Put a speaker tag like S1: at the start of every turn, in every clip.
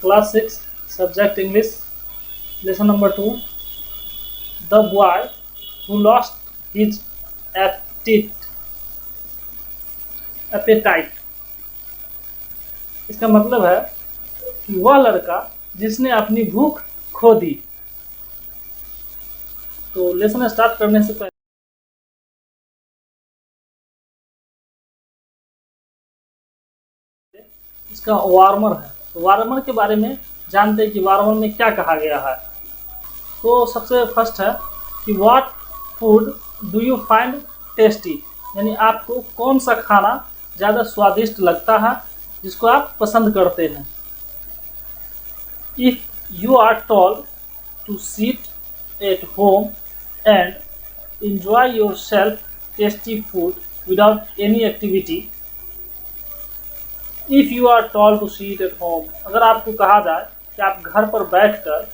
S1: Class 6, Subject English, Lesson number 2. The boy who lost his appetite. इसका मतलब है कि वह लड़का जिसने अपनी भूख खो दी। तो लेसन स्टार्ट करने से पहले इसका वार्मर है, तो वार्मर के बारे में जानते हैं कि वार्मर में क्या कहा गया है। तो सबसे फर्स्ट है कि what food do you find tasty, यानी आपको कौन सा खाना ज़्यादा स्वादिष्ट लगता है, जिसको आप पसंद करते हैं। If you are told to sit at home and enjoy yourself tasty food without any activity. If you are told to sit at home, अगर आपको कहा जाए कि आप घर पर बैठकर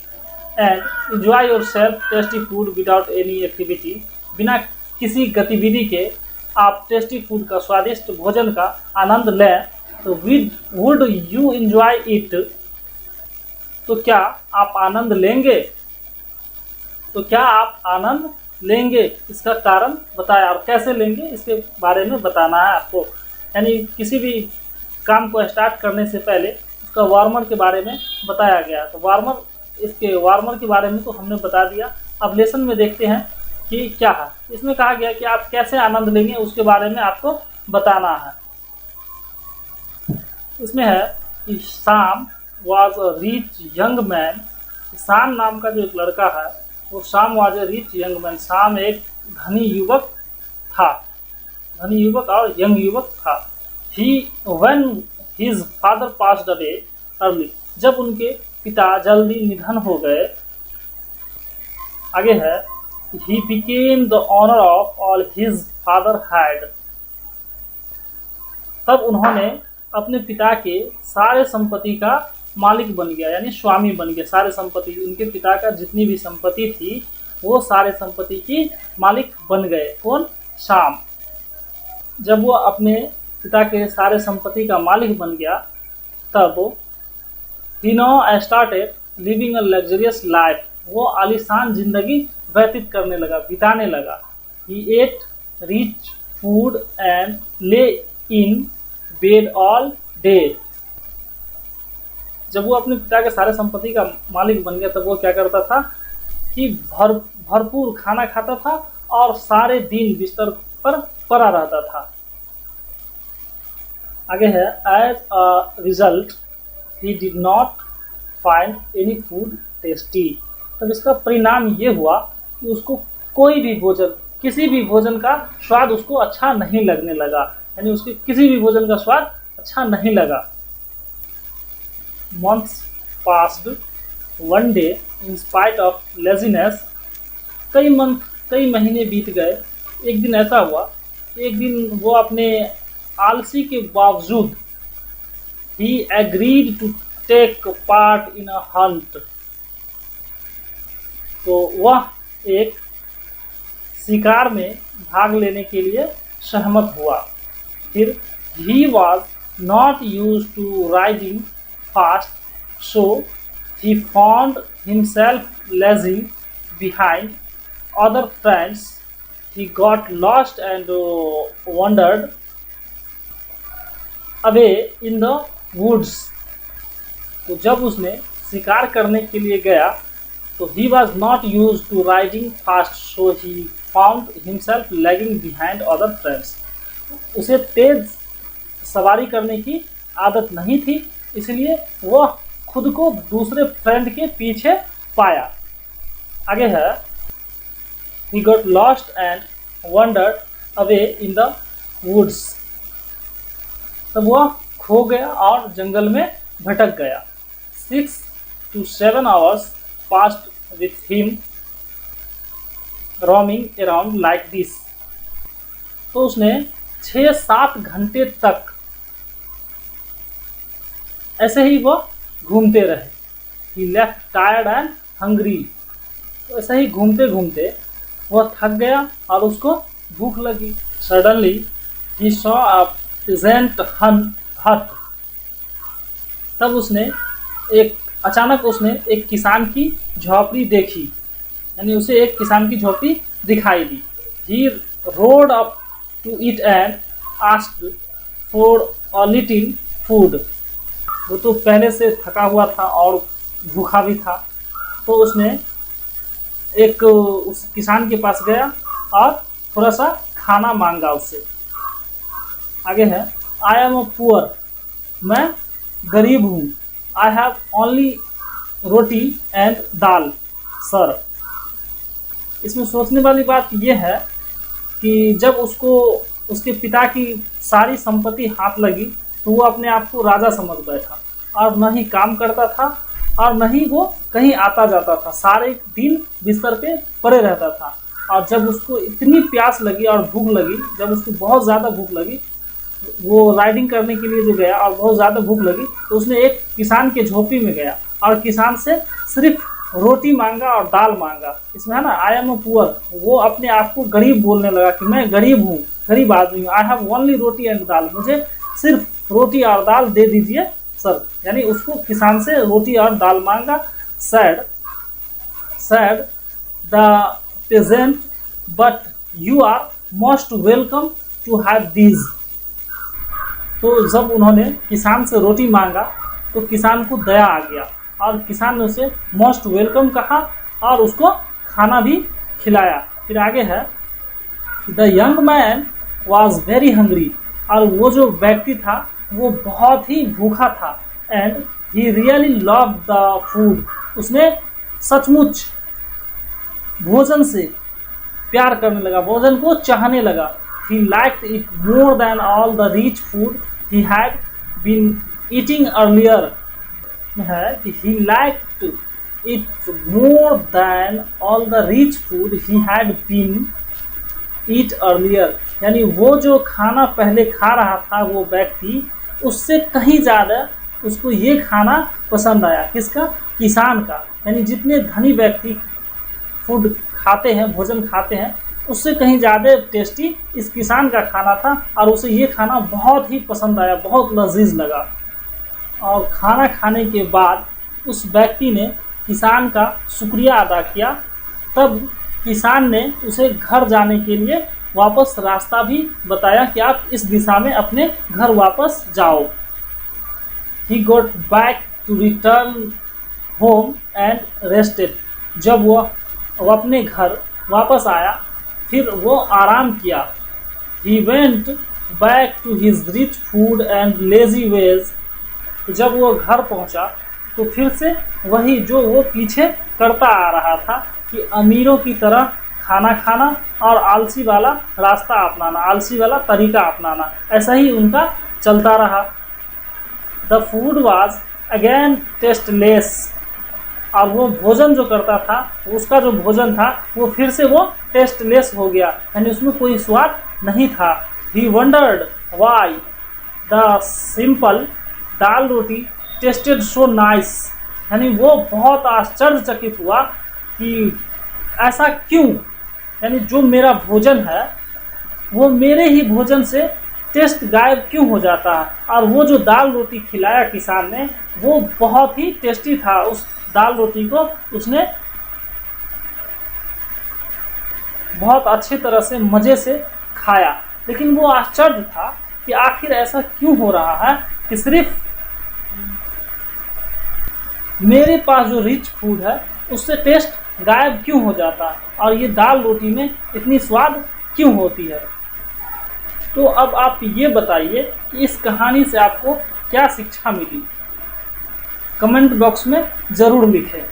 S1: and enjoy yourself tasty food without any activity, बिना किसी गतिविधि के आप टेस्टी फूड का, स्वादिष्ट भोजन का आनंद लें, तो would you enjoy it, तो क्या आप आनंद लेंगे, तो क्या आप आनंद लेंगे, इसका कारण बताया और कैसे लेंगे इसके बारे में बताना है आपको। यानी किसी भी काम को स्टार्ट करने से पहले उसका वार्मर के बारे में बताया गया। तो इसके वार्मर के बारे में तो हमने बता दिया। अब लेसन में देखते हैं कि क्या है। इसमें कहा गया कि आप कैसे आनंद लेंगे उसके बारे में आपको बताना है। इसमें है कि शाम was a rich young man. शाम नाम का जो एक लड़का है वो शाम was a rich young man. शाम एक धनी युवक था, धनी युवक और यंग युवक था। When his father passed away early, जब उनके पिता जल्दी निधन हो गए। आगे है he became the owner of all his father had, तब उन्होंने अपने पिता के सारे संपत्ति का मालिक बन गया, यानी स्वामी बन गया। सारे संपत्ति, उनके पिता का जितनी भी संपत्ति थी वो सारे संपत्ति की मालिक बन गए। कौन? शाम। जब वो अपने पिता के सारे संपत्ति का मालिक बन गया तब he now started living a luxurious life, वो आलीशान जिंदगी व्यतीत करने लगा, बिताने लगा। He ate rich food and lay in bed all day. जब वो अपने पिता के सारे संपत्ति का मालिक बन गया तब वो क्या करता था कि भरपूर खाना खाता था और सारे दिन बिस्तर पर पड़ा रहता था। आगे है as a result he did not find any food tasty. तब इसका परिणाम ये हुआ कि उसको कोई भी भोजन, किसी भी भोजन का स्वाद उसको अच्छा नहीं लगने लगा, यानी उसके किसी भी भोजन का स्वाद अच्छा नहीं लगा। Months passed, one day in spite of laziness, कई महीने बीत गए। एक दिन ऐसा हुआ, एक दिन वो अपने आलसी के बावजूद he agreed to take part in a hunt, तो वह एक शिकार में भाग लेने के लिए सहमत हुआ। फिर he was not used to riding fast, so he found himself lagging behind other friends. He got lost and wandered away in the woods. तो जब उसने शिकार करने के लिए गया तो he was not used to riding fast, so he found himself lagging behind other friends. उसे तेज सवारी करने की आदत नहीं थी, इसलिए वह खुद को दूसरे फ्रेंड के पीछे पाया। आगे है he got lost and wandered away in the woods, तब वह खो गया और जंगल में भटक गया। 6 to 7 hours passed with him roaming around like this, तो उसने 6-7 घंटे तक ऐसे ही वह घूमते रहे। He left tired and hungry, तो ऐसे ही घूमते घूमते वह थक गया और उसको भूख लगी। Suddenly he saw a peasant hut, तब उसने एक अचानक उसने एक किसान की झोपड़ी देखी, यानी उसे एक किसान की झोपड़ी दिखाई दी। He rode up to it and asked for a little food. वो तो पहले से थका हुआ था और भूखा भी था, तो उसने एक उस किसान के पास गया और थोड़ा सा खाना मांगा उससे। आगे है, आई एम अ पुअर, मैं गरीब हूँ। I have only roti and dal sir. इसमें सोचने वाली बात यह है कि जब उसको उसके पिता की सारी संपत्ति हाथ लगी तो वो अपने आप को राजा समझ बैठा और न ही काम करता था और न ही वो कहीं आता जाता था, सारे दिन बिस्तर पे पड़े रहता था। और जब उसको इतनी प्यास लगी और भूख लगी, जब उसको बहुत ज़्यादा भूख लगी, वो राइडिंग करने के लिए जो गया और बहुत ज़्यादा भूख लगी, तो उसने एक किसान के झोपड़ी में गया और किसान से सिर्फ रोटी मांगा और दाल मांगा। इसमें है ना, आई एम अ पुअर, वो अपने आप को गरीब बोलने लगा कि मैं गरीब हूँ, गरीब आदमी हूँ। I have only roti and dal, मुझे सिर्फ रोटी और दाल दे दीजिए सर। यानी उसको किसान से रोटी और दाल मांगा। Said said the peasant, but you are most welcome to have these. तो जब उन्होंने किसान से रोटी मांगा तो किसान को दया आ गया और किसान ने उसे मोस्ट वेलकम कहा और उसको खाना भी खिलाया। फिर आगे है, the young man was very hungry, और वो जो व्यक्ति था वो बहुत ही भूखा था। And he really love the food, उसने सचमुच भोजन से प्यार करने लगा, भोजन को चाहने लगा। He liked it more than all the rich food he had been eating earlier. है कि he liked it more than all the rich food he had been eat earlier. यानी वो जो खाना पहले खा रहा था वो व्यक्ति, उससे कहीं ज़्यादा उसको ये खाना पसंद आया। किसका? किसान का। यानी जितने धनी व्यक्ति फूड खाते हैं, भोजन खाते हैं, उससे कहीं ज़्यादा टेस्टी इस किसान का खाना था और उसे ये खाना बहुत ही पसंद आया, बहुत लजीज लगा। और खाना खाने के बाद उस व्यक्ति ने किसान का शुक्रिया अदा किया। तब किसान ने उसे घर जाने के लिए वापस रास्ता भी बताया कि आप इस दिशा में अपने घर वापस जाओ। He got back to return home and rested. जब वो अपने घर वापस आया फिर वो आराम किया। He went back to his rich food and lazy ways. जब वो घर पहुंचा तो फिर से वही जो वो पीछे करता आ रहा था कि अमीरों की तरह खाना खाना और आलसी वाला रास्ता अपनाना, आलसी वाला तरीका अपनाना, ऐसा ही उनका चलता रहा। The food was again tasteless, और वो भोजन जो करता था, उसका जो भोजन था वो फिर से वो टेस्टलेस हो गया, यानी उसमें कोई स्वाद नहीं था। He wondered why the simple dal roti tasted so nice, यानी वो बहुत आश्चर्यचकित हुआ कि ऐसा क्यों, यानी जो मेरा भोजन है वो मेरे ही भोजन से टेस्ट गायब क्यों हो जाता है। और वो जो दाल रोटी खिलाया किसान ने वो बहुत ही टेस्टी था। उस दाल रोटी को उसने बहुत अच्छी तरह से मज़े से खाया, लेकिन वो आश्चर्य था कि आखिर ऐसा क्यों हो रहा है कि सिर्फ मेरे पास जो रिच फूड है उससे टेस्ट गायब क्यों हो जाता है और ये दाल रोटी में इतनी स्वाद क्यों होती है। तो अब आप ये बताइए कि इस कहानी से आपको क्या शिक्षा मिली, कमेंट बॉक्स में ज़रूर लिखें।